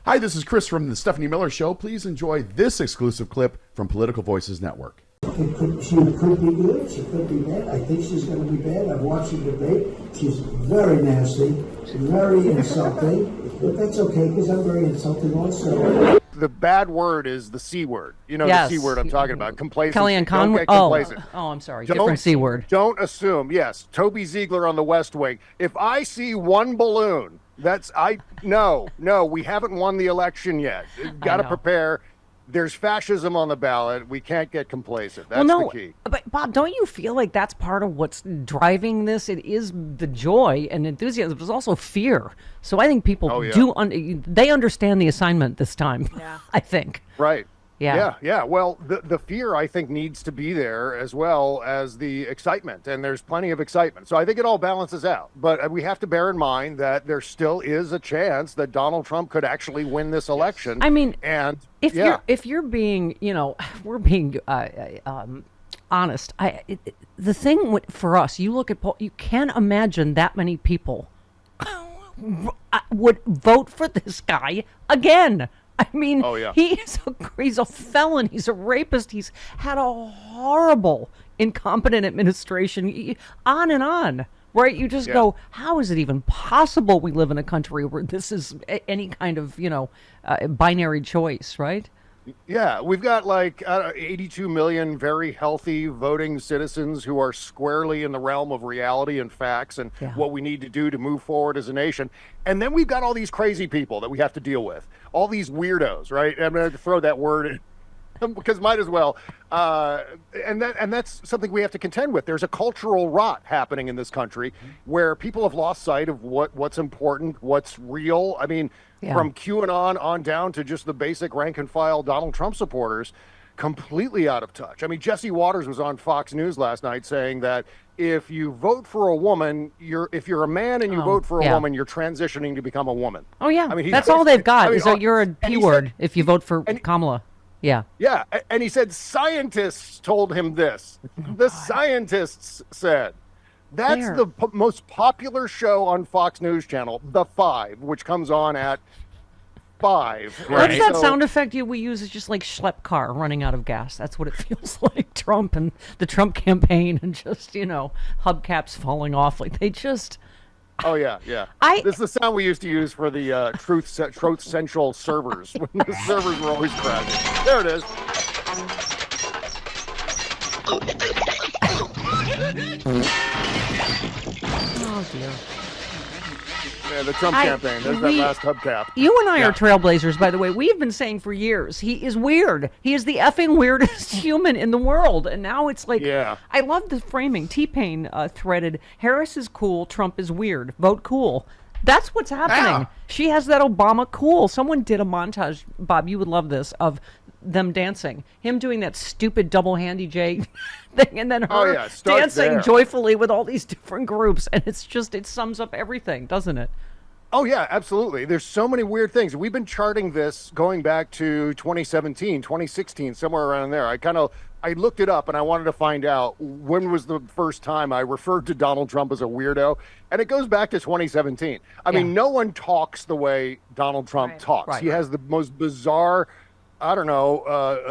Hi, this is Chris from the Stephanie Miller Show. Please enjoy this exclusive clip from Political Voices Network. She could be good, she could be bad. I think she's going to be bad. I've watched the debate. She's very nasty, very insulting, but that's okay because I'm very insulting also. The bad word is the C word. You know, Yes. the C word I'm talking about. Complacent. Kellyanne Conway. I'm sorry. Different C word. Don't assume. Yes. Toby Ziegler on the West Wing. If I see one balloon, no, we haven't won the election yet. Got to prepare. There's fascism on the ballot. We can't get complacent. That's the key. But Bob, don't you feel like that's part of what's driving this? It is the joy and enthusiasm, but it's also fear. So I think people they understand the assignment this time. Yeah. I think. Right. Yeah. Well, the fear, I think, needs to be there as well as the excitement, and there's plenty of excitement. So I think it all balances out. But we have to bear in mind that there still is a chance that Donald Trump could actually win this election. I mean, and if you're being, we're being honest. The thing for us, you look at you can't imagine that many people would vote for this guy again. I mean, he's a felon. He's a rapist. He's had a horrible, incompetent administration, on and on, right? You just go, how is it even possible we live in a country where this is any kind of, binary choice, right? Yeah, we've got like 82 million very healthy voting citizens who are squarely in the realm of reality and facts and what we need to do to move forward as a nation. And then we've got all these crazy people that we have to deal with, all these weirdos, right? I'm going to throw that word in because might as well. And that's something we have to contend with. There's a cultural rot happening in this country where people have lost sight of what's important, what's real. I mean, from QAnon on down to just the basic rank and file Donald Trump supporters, completely out of touch. I mean, Jesse Waters was on Fox News last night saying that if you vote for a woman, if you're a man and you vote for a woman, you're transitioning to become a woman. Oh, yeah. I mean, that's all they've got is that you're a P word if you vote for Kamala. Yeah. Yeah. And he said scientists told him this. The scientists said. That's the most popular show on Fox News Channel, The Five, which comes on at 5. Right? What's that sound effect we use? Is just like schlepp car running out of gas. That's what it feels like. Trump and the Trump campaign and just, hubcaps falling off. Like they just... Oh, yeah. This is the sound we used to use for the Truth Central servers when the servers were always crashing. There it is. Oh, dear. Yeah, the Trump campaign. There's that last hubcap. You and I are trailblazers, by the way. We've been saying for years, he is weird. He is the effing weirdest human in the world. And now it's like, I love the framing. T-Pain threaded, Harris is cool, Trump is weird. Vote cool. That's what's happening. Yeah. She has that Obama cool. Someone did a montage, Bob, you would love this, of them dancing. Him doing that stupid double handy J thing, and then her dancing joyfully with all these different groups. And it's just, it sums up everything, doesn't it? Oh, yeah, absolutely. There's so many weird things. We've been charting this going back to 2017, 2016, somewhere around there. I looked it up and I wanted to find out when was the first time I referred to Donald Trump as a weirdo. And it goes back to 2017. I mean, no one talks the way Donald Trump talks. Right. He has the most bizarre,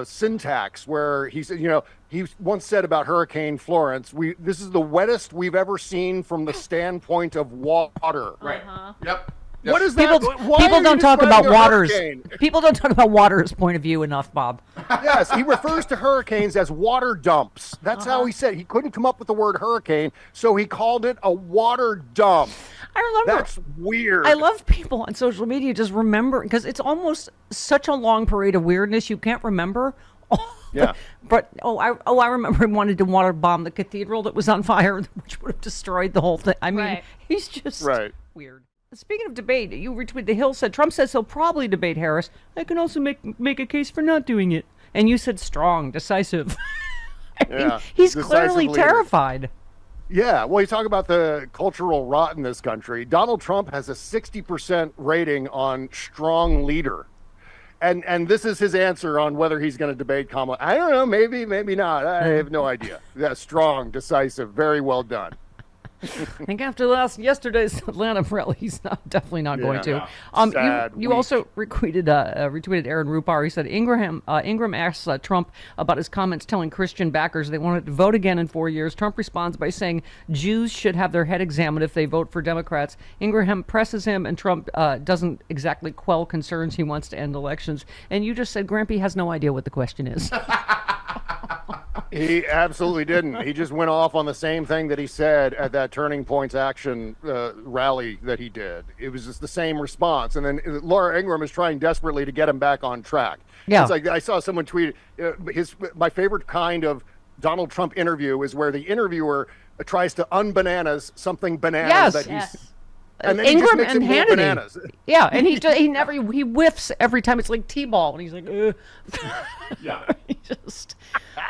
syntax where he said, he once said about Hurricane Florence, this is the wettest we've ever seen from the standpoint of water. Right. Yep. What is that? People don't talk about waters. People don't talk about water's point of view enough, Bob. Yes, he refers to hurricanes as water dumps. That's how he said. He couldn't come up with the word hurricane, so he called it a water dump. I remember. That's weird. I love people on social media just remember, because it's almost such a long parade of weirdness you can't remember. Yeah. But I remember he wanted to water bomb the cathedral that was on fire, which would have destroyed the whole thing. I mean, he's just weird. Speaking of debate, you retweeted, The Hill said, Trump says he'll probably debate Harris. I can also make a case for not doing it. And you said strong, decisive. I mean, he's clearly terrified. Yeah, well, you talk about the cultural rot in this country. Donald Trump has a 60% rating on strong leader. And this is his answer on whether he's going to debate Kamala. I don't know, maybe not. I have no idea. Yeah, strong, decisive, very well done. I think after yesterday's Atlanta rally, he's definitely not going to. Sad You week. also retweeted Aaron Rupar. He said Ingram asks Trump about his comments telling Christian backers they wanted to vote again in 4 years. Trump responds by saying Jews should have their head examined if they vote for Democrats. Ingram presses him, and Trump doesn't exactly quell concerns he wants to end elections. And you just said Grampy has no idea what the question is. He absolutely didn't. He just went off on the same thing that he said at that Turning Points Action rally that he did. It was just the same response. And then Laura Ingraham is trying desperately to get him back on track. Yeah. It's like I saw someone tweet, my favorite kind of Donald Trump interview is where the interviewer tries to unbananas something bananas that he's... And then Ingram he just and makes it more Hannity. bananas. Yeah, and he whiffs every time. It's like T-ball, and he's like, Yeah. he just,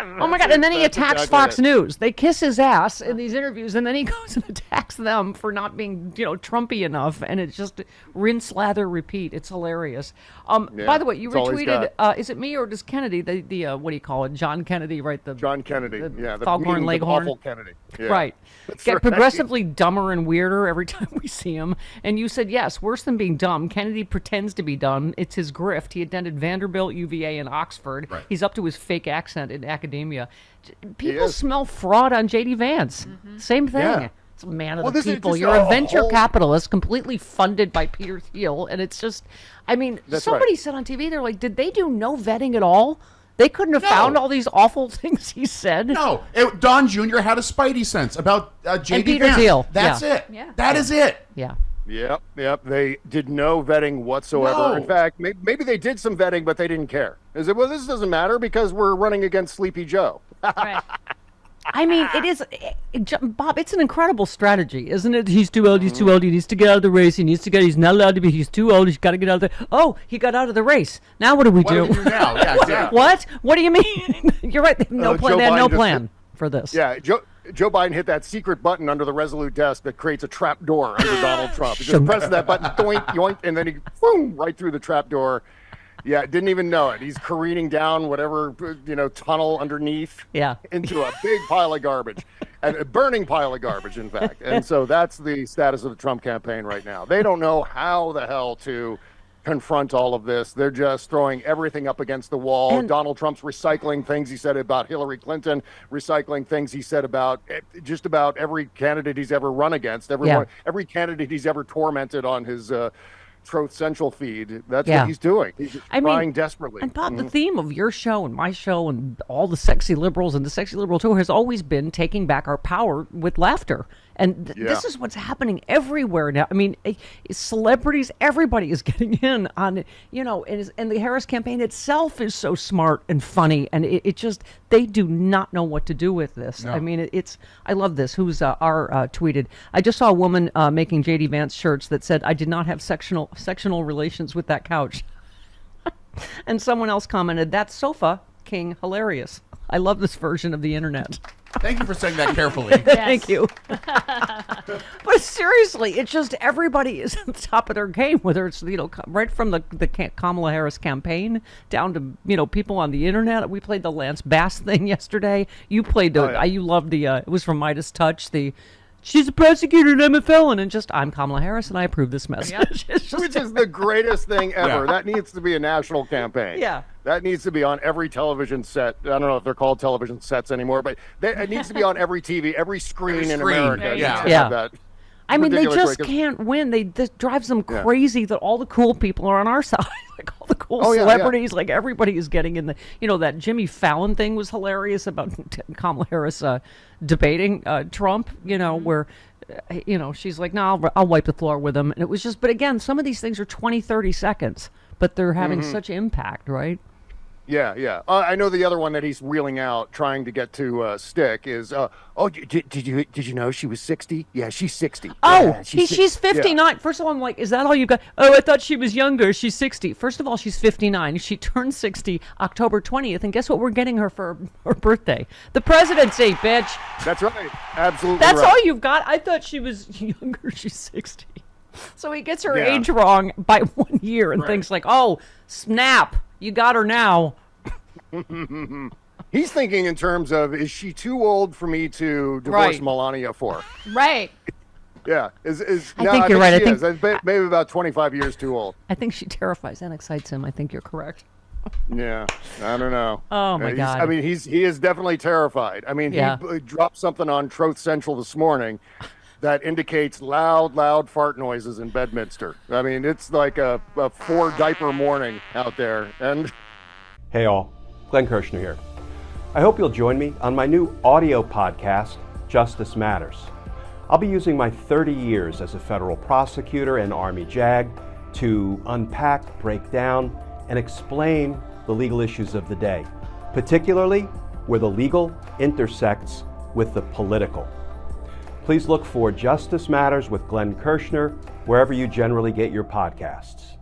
oh my God! And then he attacks Fox News. They kiss his ass in these interviews, and then he goes and attacks them for not being, Trumpy enough, and it's just rinse, lather, repeat. It's hilarious. By the way, you that's all he's retweeted. Is it me or does Kennedy? The what do you call it? John Kennedy, right? John Kennedy, the the Foghorn Leghorn. awful Kennedy. Yeah. Right. That's Get right. progressively dumber and weirder every time we see him. And you said, yes, worse than being dumb. Kennedy pretends to be dumb. It's his grift. He attended Vanderbilt, UVA, and Oxford. Right. He's up to his fake accent in academia. He People is. smell fraud on J.D. Vance. Same thing. Yeah. It's a man of Well, the this is people. just You're a venture whole- capitalist completely funded by Peter Thiel. And it's just, That's somebody right. said on TV, they're like, did they do no vetting at all? They couldn't have No. found all these awful things he said. No, Don Jr. had a spidey sense about J.D. Peter Vance. Thiel. That's Yeah. it. Yeah. That is it. Yeah. Yep. They did no vetting whatsoever. No. In fact, maybe they did some vetting, but they didn't care. Is it? Well, this doesn't matter because we're running against Sleepy Joe. Right. It is, Bob, it's an incredible strategy, isn't it? He's too old, he needs to get out of the race, he's not allowed to be, he's too old, he's got to get out of the, oh, he got out of the race. Now what do we What do? do we do now? Yeah, exactly. What? What do you mean? You're right, they have no plan, Joe they had no Biden just plan for this. Yeah, Joe Biden hit that secret button under the Resolute desk that creates a trap door under Donald Trump. He just presses that button, doink, yoink, and then he, boom, right through the trap door. Yeah, didn't even know it. He's careening down whatever, tunnel underneath Yeah. into a big pile of garbage, and a burning pile of garbage, in fact. And so that's the status of the Trump campaign right now. They don't know how the hell to confront all of this. They're just throwing everything up against the wall. And- Donald Trump's recycling things he said about Hillary Clinton, recycling things he said about just about every candidate he's ever run against, every candidate he's ever tormented on his Truth Central feed. That's Yeah. what he's doing. He's just trying desperately. And Bob, the theme of your show and my show and all the sexy liberals and the sexy liberal tour has always been taking back our power with laughter. And this is what's happening everywhere now. Celebrities, everybody is getting in on, and the Harris campaign itself is so smart and funny. And it just, they do not know what to do with this. No. I love this. Who's tweeted, I just saw a woman making J.D. Vance shirts that said, I did not have sectional relations with that couch. And someone else commented, that sofa king hilarious. I love this version of the internet. Thank you for saying that carefully. Thank you. But seriously, it's just everybody is at the top of their game, whether it's, right from the Kamala Harris campaign down to, people on the internet. We played the Lance Bass thing yesterday. You played you loved it was from Midas Touch, she's a prosecutor and I'm a felon, and I'm Kamala Harris and I approve this message. It's just- Which is the greatest thing ever. Yeah. That needs to be a national campaign. Yeah. That needs to be on every television set. I don't know if they're called television sets anymore, but it needs to be on every TV, every screen in screen, America. yeah. needs to Yeah. have that. they Ridiculous just way, 'cause- can't win. This drives them crazy that all the cool people are on our side. Like all the cool celebrities, like everybody is getting in that Jimmy Fallon thing was hilarious about Kamala Harris debating Trump, where, she's like, no, I'll wipe the floor with him. And it was just, but again, some of these things are 20, 30 seconds, but they're having such impact, right? Yeah. I know the other one that he's wheeling out, trying to get to stick is. Did you know she was 60? Yeah, she's 60. Oh, Yeah, she's 59. First of all, I'm like, is that all you got? Oh, I thought she was younger. She's 60. First of all, she's 59. She turned 60 October 20th, and guess what we're getting her for her birthday? The presidency, bitch. That's right. Absolutely. That's right. all you've got? I thought she was younger. She's 60. So he gets her Yeah. age wrong by 1 year and thinks like, oh, snap, you got her now. He's thinking in terms of, is she too old for me to divorce Right. Melania for? Right. Yeah. I think you're right. She is. Maybe about 25 years too old. I think she terrifies and excites him. I think you're correct. Yeah, I don't know. Oh, my God. I mean, he is definitely terrified. I mean, Yeah. he dropped something on Troth Central this morning that indicates loud fart noises in Bedminster. I mean, it's like a 4-diaper morning out there. And Hey all, Glenn Kirshner here. I hope you'll join me on my new audio podcast, Justice Matters. I'll be using my 30 years as a federal prosecutor and Army JAG to unpack, break down, and explain the legal issues of the day, particularly where the legal intersects with the political. Please look for Justice Matters with Glenn Kirshner wherever you generally get your podcasts.